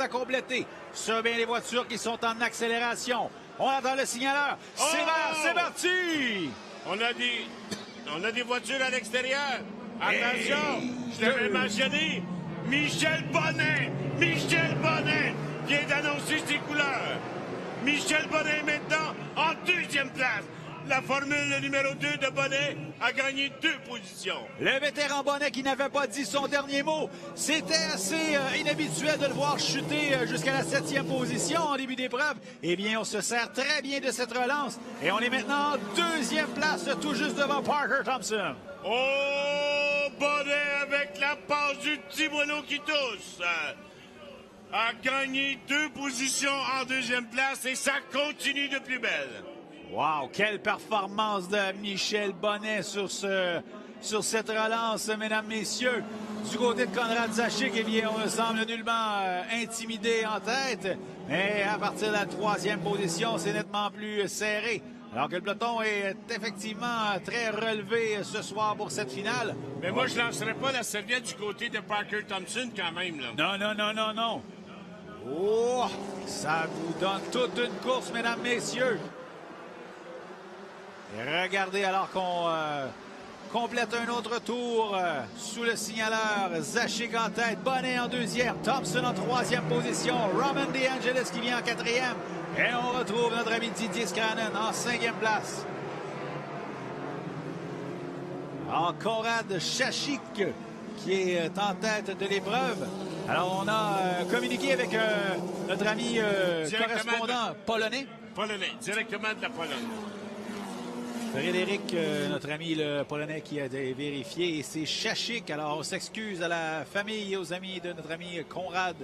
à compléter. Sur bien les voitures qui sont en accélération. On attend le signaleur. C'est parti! On a des voitures à l'extérieur. Attention, je l'avais mentionné. Michel Bonnet vient d'annoncer ses couleurs. Michel Bonnet maintenant en deuxième place. La formule numéro 2 de Bonnet a gagné 2 positions. Le vétéran Bonnet qui n'avait pas dit son dernier mot. C'était assez inhabituel de le voir chuter jusqu'à la 7e position en début d'épreuve. Eh bien, on se sert très bien de cette relance. Et on est maintenant en deuxième place, tout juste devant Parker Thompson. Oh, Bonnet avec la passe du petit moineau qui tousse. A gagné 2 positions en deuxième place et ça continue de plus belle. Wow, quelle performance de Michel Bonnet sur cette relance, mesdames, messieurs. Du côté de Konrad Zachick, eh bien, on ne semble nullement intimidé en tête. Mais à partir de la 3e position, c'est nettement plus serré. Alors que le peloton est effectivement très relevé ce soir pour cette finale. Mais moi, je ne lancerais pas la serviette du côté de Parker Thompson quand même, là. Non. Oh, ça vous donne toute une course, mesdames, messieurs. Et regardez alors qu'on complète un autre tour sous le signaleur. Zachick en tête, Bonnet en 2e, Thompson en 3e position, Roman DeAngelis qui vient en 4e. Et on retrouve notre ami Didier Scranen en 5e place. Alors, Konrad Zachick qui est en tête de l'épreuve. Alors, on a communiqué avec notre ami correspondant polonais. Directement de la Pologne. Frédéric, notre ami le Polonais qui a vérifié, et c'est Zachick. Alors, on s'excuse à la famille et aux amis de notre ami Konrad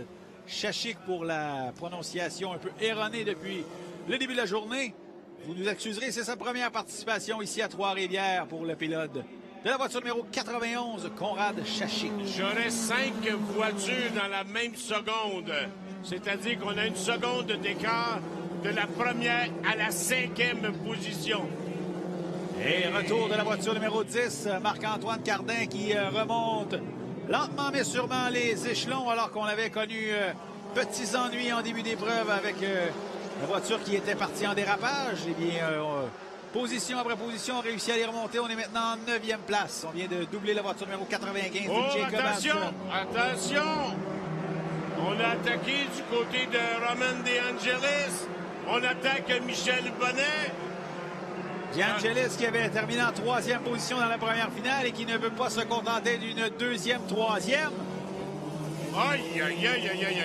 Zachick pour la prononciation un peu erronée depuis le début de la journée. Vous nous excuserez, c'est sa première participation ici à Trois-Rivières pour le pilote de la voiture numéro 91, Konrad Zachick. J'aurais 5 voitures dans la même seconde. C'est-à-dire qu'on a une seconde d'écart de la première à la 5e position. Et retour de la voiture numéro 10, Marc-Antoine Cardin qui remonte lentement mais sûrement les échelons alors qu'on avait connu petits ennuis en début d'épreuve avec la voiture qui était partie en dérapage. Eh bien, position après position, on réussit à les remonter. On est maintenant en 9e place. On vient de doubler la voiture numéro 95 de Jacob Attention! On a attaqué du côté de Roman DeAngelis. On attaque Michel Bonnet. DeAngelis qui avait terminé en 3e position dans la première finale et qui ne veut pas se contenter d'une 2e, 3e. Aïe.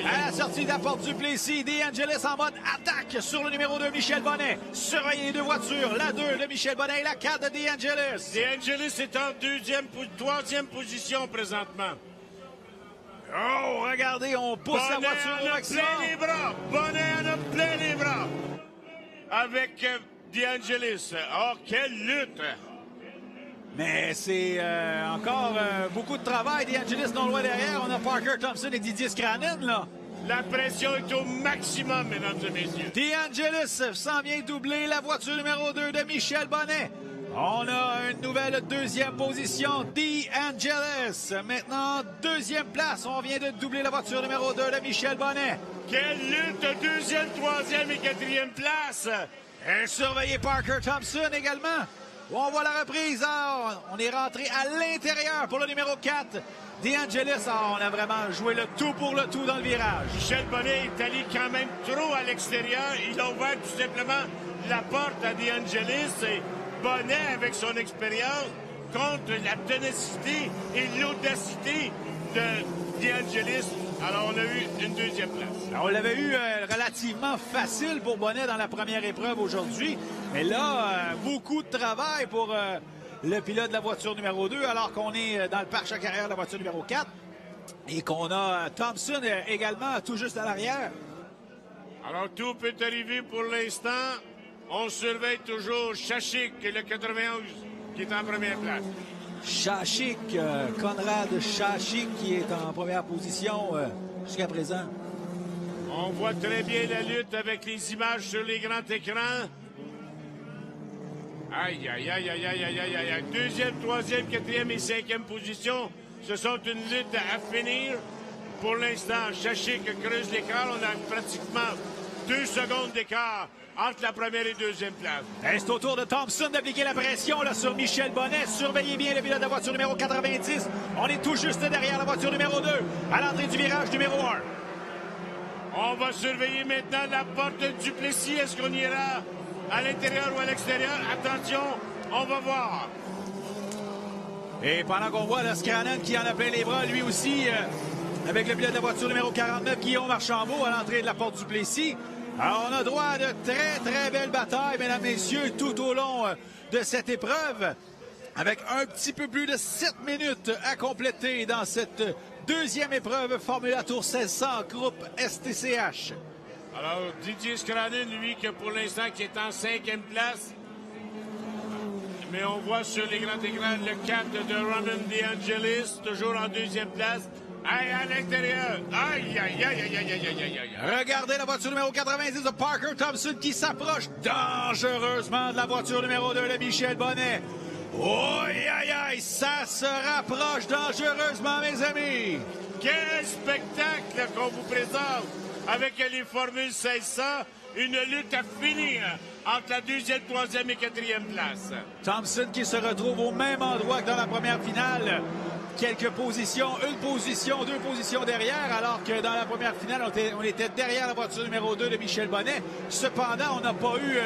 À la sortie de la porte du Plessis, DeAngelis en mode attaque sur le numéro 2, Michel Bonnet. Surveillez les 2 voitures, la 2 de Michel Bonnet et la 4 de DeAngelis. DeAngelis est en 3e position présentement. Oh, regardez, on pousse Bonnet la voiture au maximum. Bonnet en a plein les bras. Avec DeAngelis. Oh, quelle lutte! Mais c'est encore beaucoup de travail. DeAngelis non loin derrière. On a Parker Thompson et Didier Scranen, là. La pression est au maximum, mesdames et messieurs. DeAngelis s'en vient doubler la voiture numéro 2 de Michel Bonnet. On a une nouvelle 2e position, DeAngelis. Maintenant, 2e place. On vient de doubler la voiture numéro 2 de Michel Bonnet. Quelle lutte! 2e, 3e et 4e place. Et surveillez Parker Thompson également. On voit la reprise. On est rentré à l'intérieur pour le numéro 4. DeAngelis, on a vraiment joué le tout pour le tout dans le virage. Michel Bonnet est allé quand même trop à l'extérieur. Il a ouvert tout simplement la porte à DeAngelis. Et Bonnet, avec son expérience, contre la ténacité et l'audacité de DeAngelis. Alors, on a eu une 2e place. Alors, on l'avait eu relativement facile pour Bonnet dans la première épreuve aujourd'hui. Mais là, beaucoup de travail pour le pilote de la voiture numéro 2, alors qu'on est dans le pare-choc arrière de la voiture numéro 4. Et qu'on a Thompson également tout juste à l'arrière. Alors, tout peut arriver pour l'instant. On surveille toujours Zachick, le 91, qui est en première place. Zachick, Konrad Zachick qui est en première position jusqu'à présent. On voit très bien la lutte avec les images sur les grands écrans. Aïe. 2e, 3e, 4e et 5e position. Ce sont une lutte à finir. pour l'instant, Chachik creuse l'écart. On a pratiquement 2 secondes d'écart entre la première et deuxième place. C'est au tour de Thompson d'appliquer la pression là, sur Michel Bonnet. Surveillez bien le pilote de la voiture numéro 90. On est tout juste derrière la voiture numéro 2 à l'entrée du virage numéro 1. On va surveiller maintenant la porte de Duplessis. Est-ce qu'on ira à l'intérieur ou à l'extérieur? Attention, on va voir. Et pendant qu'on voit Scrannon qui en a plein les bras, lui aussi, avec le pilote de la voiture numéro 49, Guillaume Archambault, à l'entrée de la porte Duplessis. Alors, on a droit à de très, très belles batailles, mesdames, messieurs, tout au long de cette épreuve, avec un petit peu plus de 7 minutes à compléter dans cette deuxième épreuve Formula Tour 1600 groupe STCH. Alors, Didier Scrannon, lui, que pour l'instant, qui est en 5e place. Mais on voit sur les grands écrans le 4 de Roman DeAngelis, toujours en 2e place. Aïe, à l'intérieur. Aïe, aïe, aïe, aïe, aïe, aïe, aïe, aïe. Regardez la voiture numéro 90 de Parker Thompson qui s'approche dangereusement de la voiture numéro 2 de Michel Bonnet. Aïe, aïe, aïe, ça se rapproche dangereusement, mes amis. Quel spectacle qu'on vous présente avec les formules 1600. Une lutte à finir entre la 2e, 3e et 4e place. Thompson qui se retrouve au même endroit que dans la première finale. Quelques positions, une position, 2 positions derrière, alors que dans la première finale, on était derrière la voiture numéro 2 de Michel Bonnet. Cependant, on n'a pas eu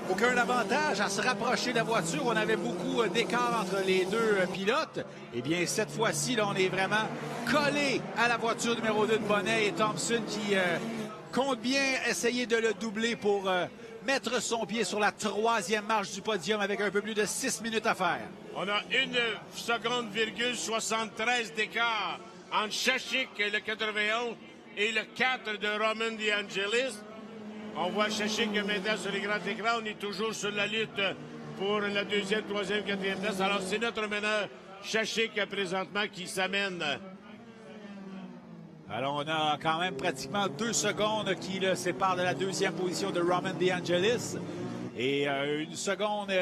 aucun avantage à se rapprocher de la voiture. On avait beaucoup d'écart entre les deux pilotes. Eh bien, cette fois-ci, là, on est vraiment collé à la voiture numéro 2 de Bonnet et Thompson qui compte bien essayer de le doubler pour mettre son pied sur la 3e marche du podium avec un peu plus de 6 minutes à faire. On a 1,73 d'écart entre Chachik, le 91, et le 4 de Roman DeAngelis. On voit Chachik maintenant sur les grands écrans. On est toujours sur la lutte pour la 2e, 3e, 4e place. Alors, c'est notre meneur Chachik présentement qui s'amène. Alors, on a quand même pratiquement 2 secondes qui le séparent de la 2e position de Roman DeAngelis. Et 1 seconde,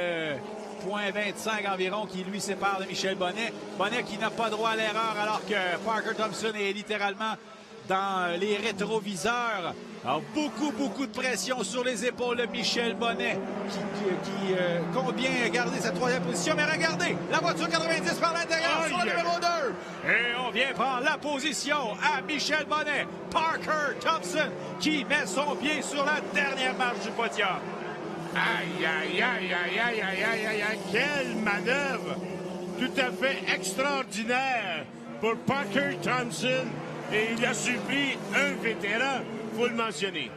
point 25 environ, qui lui sépare de Michel Bonnet. Bonnet qui n'a pas droit à l'erreur alors que Parker Thompson est littéralement dans les rétroviseurs. Alors, beaucoup de pression sur les épaules de Michel Bonnet qui compte bien garder sa 3e position. Mais regardez, la voiture 90 par l'intérieur sur le numéro 2. Et on vient prendre la position à Michel Bonnet. Parker Thompson qui met son pied sur la dernière marche du podium. Aïe, aïe, aïe, aïe, aïe, aïe, aïe, aïe, aïe, quelle manœuvre tout à fait extraordinaire pour Parker Thompson. Et il a supplié un vétéran, il faut le mentionner.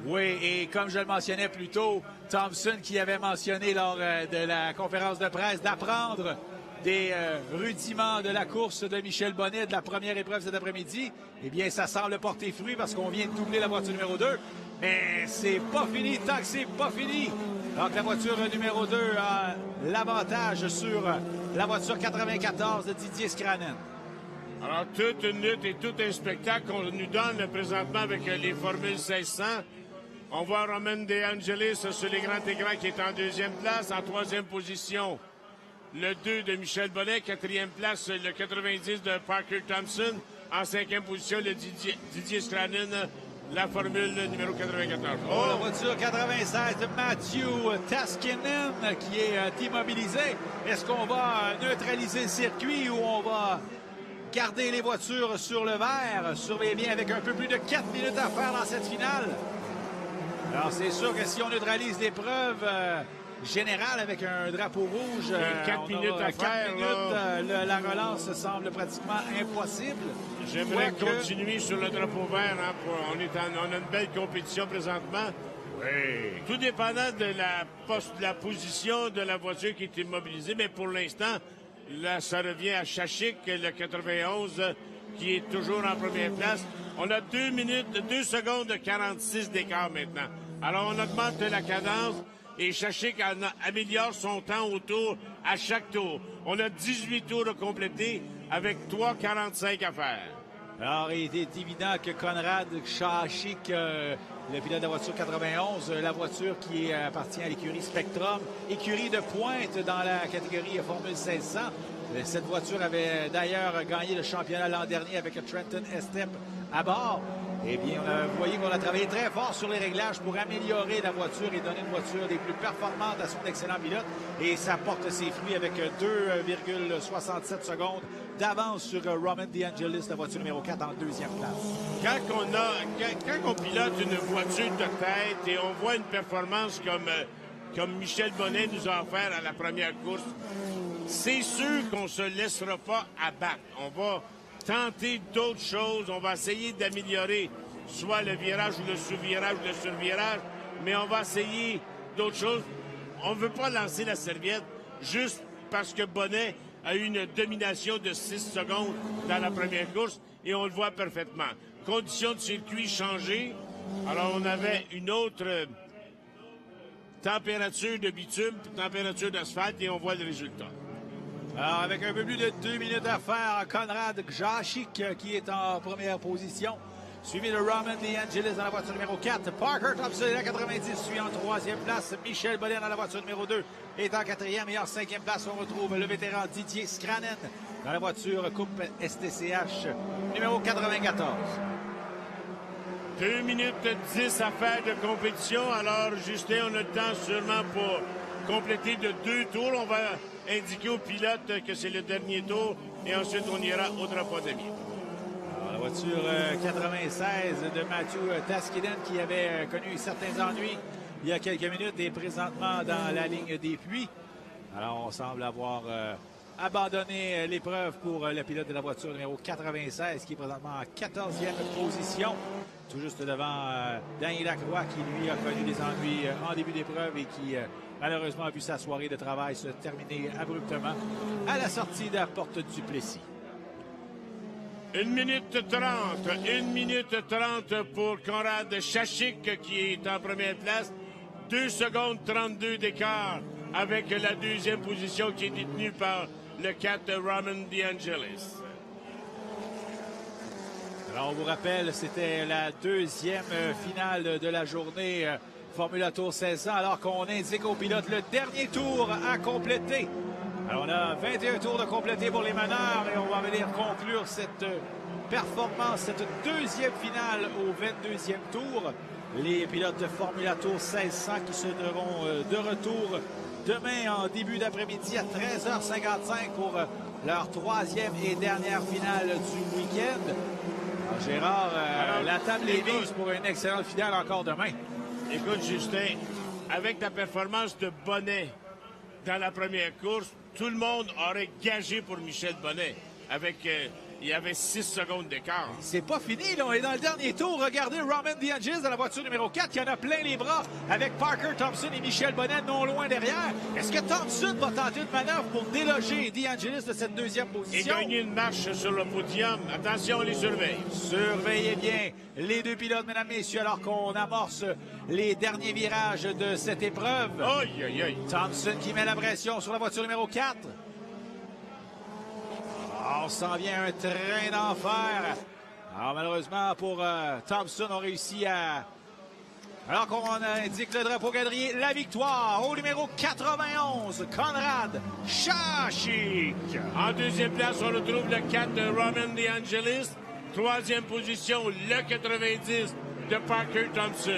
Oui, et comme je le mentionnais plus tôt, Thompson qui avait mentionné lors de la conférence de presse d'apprendre des rudiments de la course de Michel Bonnet de la première épreuve cet après-midi, eh bien, ça semble porter fruit parce qu'on vient de doubler la voiture numéro 2. Mais c'est pas fini tant que c'est pas fini. Donc, la voiture numéro 2 a l'avantage sur la voiture 94 de Didier Scrannon. Alors, toute une lutte et tout un spectacle qu'on nous donne présentement avec les formules 1600. On voit Roman DeAngelis sur les grands écrans qui est en 2e place, en 3e position. Le 2 de Michel Bonnet, 4e place, le 90 de Parker Thompson. En 5e position, le Didier Scrannon, la formule numéro 94. Oh, la voiture 96 de Matthew Taskinen qui est immobilisé. Est-ce qu'on va neutraliser le circuit ou on va garder les voitures sur le vert? Surveillez bien avec un peu plus de 4 minutes à faire dans cette finale. Alors, c'est sûr que si on neutralise l'épreuve générale avec un drapeau rouge, 4 minutes à faire. La relance semble pratiquement impossible. J'aimerais continuer sur le drapeau vert. Hein, on a une belle compétition présentement. Oui. Tout dépendant de la position de la voiture qui est immobilisée. Mais pour l'instant, là, ça revient à Chachik, le 91, qui est toujours en première place. On a 2 secondes 46 d'écart maintenant. Alors, on augmente la cadence et Chachik améliore son temps au tour à chaque tour. On a 18 tours à compléter avec 3,45 à faire. Alors, il est évident que Conrad Chachik, le pilote de la voiture 91, la voiture qui appartient à l'écurie Spectrum, écurie de pointe dans la catégorie Formule 1600, Cette voiture avait d'ailleurs gagné le championnat l'an dernier avec Trenton Estep à bord. Eh bien, vous voyez qu'on a travaillé très fort sur les réglages pour améliorer la voiture et donner une voiture des plus performantes à son excellent pilote. Et ça porte ses fruits avec 2,67 secondes d'avance sur Roman DeAngelis, la voiture numéro 4 en deuxième place. Quand on pilote une voiture de tête et on voit une performance comme Michel Bonnet nous a offert à la première course, c'est sûr qu'on ne se laissera pas abattre. On va tenter d'autres choses. On va essayer d'améliorer soit le virage ou le sous-virage ou le sur-virage, mais on va essayer d'autres choses. On ne veut pas lancer la serviette juste parce que Bonnet a eu une domination de 6 secondes dans la première course et on le voit parfaitement. Conditions de circuit changées. Alors, on avait une autre température de bitume, température d'asphalte et on voit le résultat. Alors, avec un peu plus de 2 minutes à faire, Konrad Zajac qui est en première position, suivi de Roman DeAngelis dans la voiture numéro 4. Parker Thompson est à 90, suit en troisième place. Michel Bonnet dans la voiture numéro 2 est en quatrième. Et en cinquième place, on retrouve le vétéran Didier Scranen dans la voiture Coupe STCH numéro 94. 2 minutes 10 à faire de compétition. Alors, Justin, on a le temps sûrement pour compléter de 2 tours. On va indiquer au pilote que c'est le dernier tour et ensuite on ira au drapeau d'amis. La voiture 96 de Matthew Taskinen qui avait connu certains ennuis il y a quelques minutes est présentement dans la ligne des puits. Alors on semble avoir abandonné l'épreuve pour le pilote de la voiture numéro 96 qui est présentement en 14e position. Tout juste devant Daniel Lacroix qui lui a connu des ennuis en début d'épreuve et qui malheureusement a vu sa soirée de travail se terminer abruptement à la sortie de la porte du Plessis. 1 minute 30 pour Konrad Zajac qui est en première place. 2 secondes 32 d'écart avec la deuxième position qui est détenue par le 4 Roman DeAngelis. Alors, on vous rappelle, c'était la deuxième finale de la journée Formula Tour 1600, alors qu'on indique au pilote le dernier tour à compléter. Alors, on a 21 tours de compléter pour les meneurs et on va venir conclure cette performance, cette deuxième finale au 22e tour. Les pilotes de Formula Tour 1600 qui seront de retour demain en début d'après-midi à 13h55 pour leur troisième et dernière finale du week-end. Gérard, la table est mise pour une excellente finale encore demain. Écoute, Justin, avec la performance de Bonnet dans la première course, tout le monde aurait gagé pour Michel Bonnet. Il y avait 6 secondes d'écart. C'est pas fini, là. On est dans le dernier tour. Regardez Roman DeAngelis dans la voiture numéro 4 qui en a plein les bras avec Parker Thompson et Michel Bonnet non loin derrière. Est-ce que Thompson va tenter une manœuvre pour déloger DeAngelis de cette deuxième position? Et gagner une marche sur le podium. Attention, on les surveille. Surveillez bien les deux pilotes, mesdames, messieurs, alors qu'on amorce les derniers virages de cette épreuve. Aïe, aïe, aïe. Thompson qui met la pression sur la voiture numéro 4. On s'en vient un train d'enfer. Alors, malheureusement, pour Thompson, on réussit à... Alors qu'on indique le drapeau quadrillé, la victoire au numéro 91, Konrad Zajac. En deuxième place, on retrouve le 4 de Roman DeAngelis. Troisième position, le 90 de Parker Thompson.